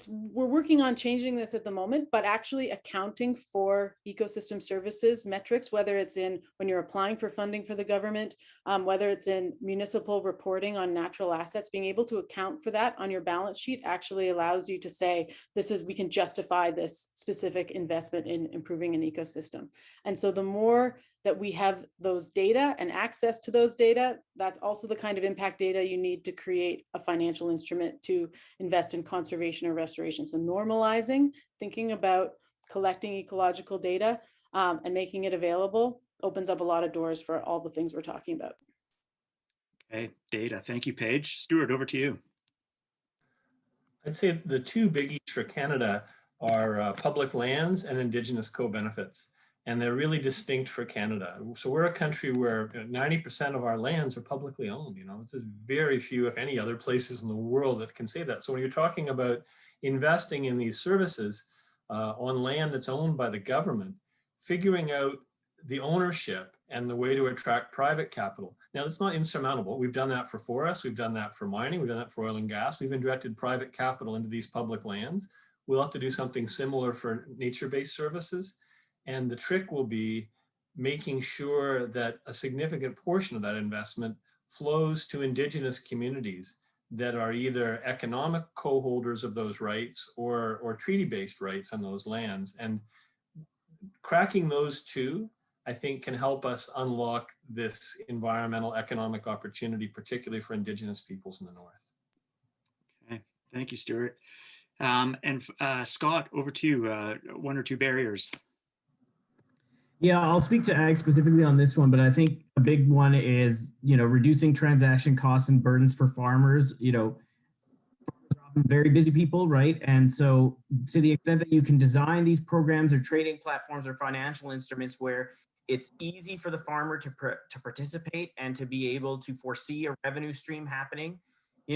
We're working on changing this at the moment, but actually accounting for ecosystem services metrics, whether it's when you're applying for funding for the government, whether it's in municipal reporting on natural assets, being able to account for that on your balance sheet actually allows you to say, we can justify this specific investment in improving an ecosystem. And so the more that we have those data and access to those data, that's also the kind of impact data you need to create a financial instrument to invest in conservation or restoration. So normalizing, thinking about collecting ecological data and making it available opens up a lot of doors for all the things we're talking about. Okay, data. Thank you, Paige. Stuart, over to you. I'd say the two biggies for Canada are public lands and Indigenous co-benefits. And they're really distinct for Canada. So we're a country where 90% of our lands are publicly owned. There's very few, if any, other places in the world that can say that. So when you're talking about investing in these services on land that's owned by the government, figuring out the ownership and the way to attract private capital. Now, that's not insurmountable. We've done that for forests. We've done that for mining. We've done that for oil and gas. We've injected private capital into these public lands. We'll have to do something similar for nature-based services. And the trick will be making sure that a significant portion of that investment flows to Indigenous communities that are either economic co-holders of those rights or treaty-based rights on those lands. And cracking those two, I think, can help us unlock this environmental economic opportunity, particularly for Indigenous peoples in the North. Okay, thank you, Stuart. And Scott, over to you, one or two barriers. Yeah, I'll speak to ag specifically on this one, but I think a big one is, reducing transaction costs and burdens for farmers. Farmers are often very busy people, right? And so to the extent that you can design these programs or trading platforms or financial instruments where it's easy for the farmer to participate and to be able to foresee a revenue stream happening.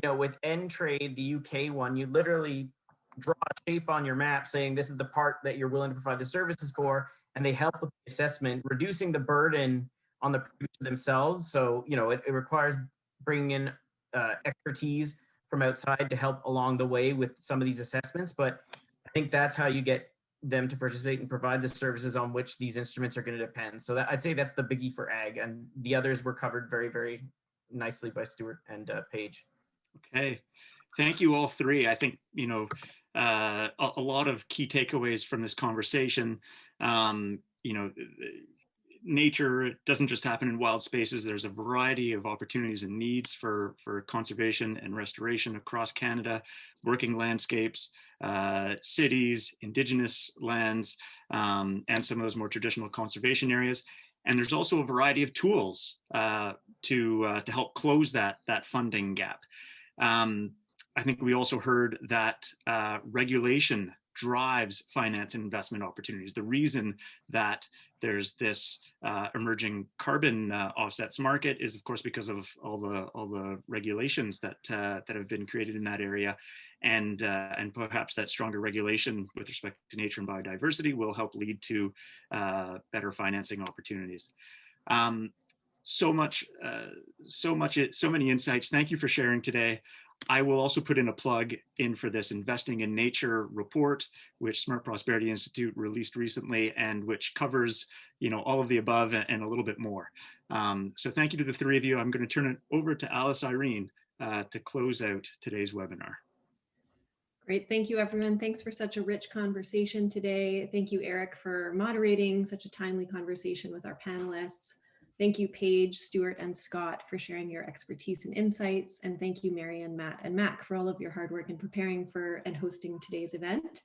With N-Trade, the UK one, you literally draw a shape on your map saying this is the part that you're willing to provide the services for, and they help with the assessment, reducing the burden on the producer themselves. So, it requires bringing in expertise from outside to help along the way with some of these assessments. But I think that's how you get them to participate and provide the services on which these instruments are going to depend. So I'd say that's the biggie for ag, and the others were covered very, very nicely by Stuart and Paige. Okay, thank you all three. I think, a lot of key takeaways from this conversation. nature doesn't just happen in wild spaces. There's a variety of opportunities and needs for conservation and restoration across Canada, working landscapes, cities, Indigenous lands, and some of those more traditional conservation areas. And there's also a variety of tools to help close that funding gap. I think we also heard that regulation drives finance and investment opportunities. The reason that there's this emerging carbon offsets market is, of course, because of all the regulations that have been created in that area, and perhaps that stronger regulation with respect to nature and biodiversity will help lead to better financing opportunities. So many insights. Thank you for sharing today. I will also put in a plug in for this Investing in Nature report, which Smart Prosperity Institute released recently, and which covers, all of the above and a little bit more. So thank you to the three of you. I'm going to turn it over to Alice Irene to close out today's webinar. Great. Thank you, everyone. Thanks for such a rich conversation today. Thank you, Eric, for moderating such a timely conversation with our panelists. Thank you, Paige, Stuart, and Scott for sharing your expertise and insights. And thank you, Marian, Matt, and Mac for all of your hard work in preparing for and hosting today's event.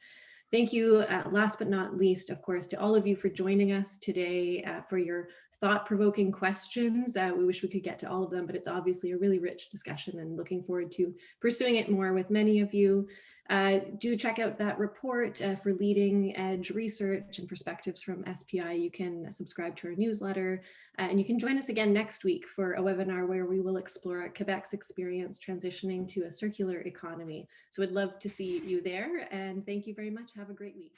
Thank you, last but not least, of course, to all of you for joining us today, for your thought-provoking questions. We wish we could get to all of them, but it's obviously a really rich discussion, and looking forward to pursuing it more with many of you. Do check out that report for leading edge research and perspectives from SPI. You can subscribe to our newsletter, and you can join us again next week for a webinar where we will explore Quebec's experience transitioning to a circular economy. So I'd love to see you there, and thank you very much. Have a great week.